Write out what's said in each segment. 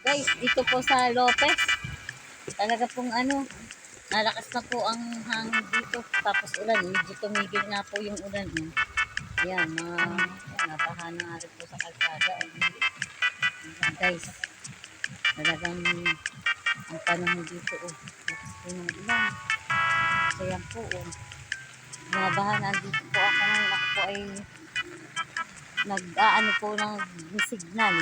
Guys, dito po sa Lopez, talaga pong nalakas na po ang hangin dito. Tapos ulan, medyo tumigil na po yung ulan. Ayan, nabaha na nga rin po sa kalsada. Ayan, guys, talagang ang panahon dito, lakas po ng ulan. So yan po, nabaha na dito po ako ngayon. Ako po ay nag-aano po ng signal.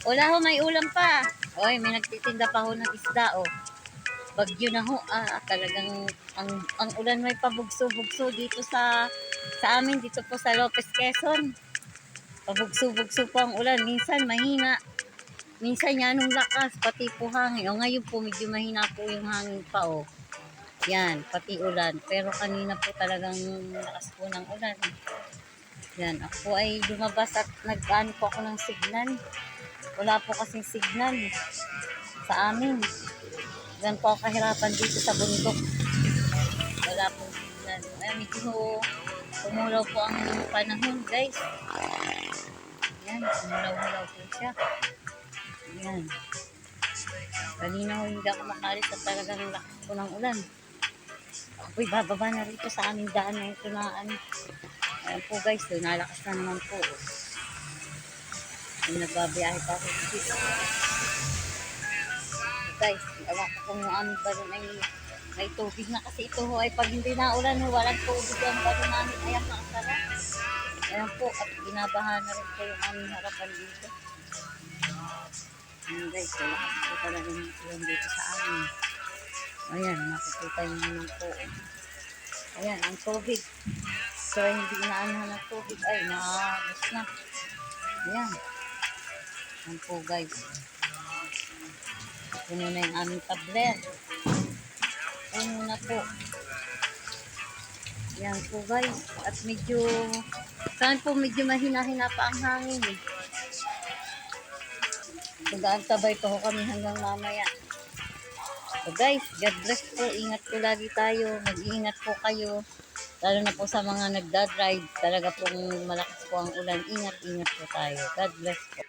Wala ho, may ulam pa. Oy, may nagtitinda pa ho ng isda, Bagyo na ho, talagang ang ulan may pabugso-bugso dito sa amin, dito po sa Lopez, Quezon. Pabugso-bugso po ang ulan. Minsan mahina. Minsan yanong lakas, pati po hangin. Ngayon po medyo mahina po yung hangin pa, Yan, pati ulan. Pero kanina po talagang lakas po ng ulan. Yan, ako ay lumabas at nag-ano po ako ng signal. Wala po kasing signal sa amin. Yan po ako kahirapan dito sa bundok. Wala pong signal. Ay, medyo umulaw po ang panahon, guys. Yan, umulaw-ulaw po siya. Yan. Kanina ho hindi ako makalis at talagang lakas po ng ulan. Ako'y bababa na rito sa aming daan na ito na Ayan po guys, nalakas na naman po. Nagbabiyahe pa ako dito. Guys, awan ko kung yung aming balon ay may tubig na kasi ito ho ay pag hindi na ulan walang tubig ang balon namin. Ayan, nakasara. Ayan po, at binabaha na rin po yung aming harapan dito. Ayan guys, lakas po talaga yung ulan dito sa amin. Ayan, nakikita nyo naman po. Ayan, ang tubig. So, hindi inaanahan ng tubig. Ay, nakagos na. Ayan. Ayan po, guys. Puno na yung aming tablet. Puno na po. Ayan po, guys. At medyo, saan po medyo mahina-hina pa ang hangin. Tagaan-tabay pa ho kami hanggang mamaya. So guys, God bless po. Ingat po lagi tayo. Mag-iingat po kayo. Lalo na po sa mga nagdadrive. Talaga pong malakas po ang ulan. Ingat-ingat po tayo. God bless po.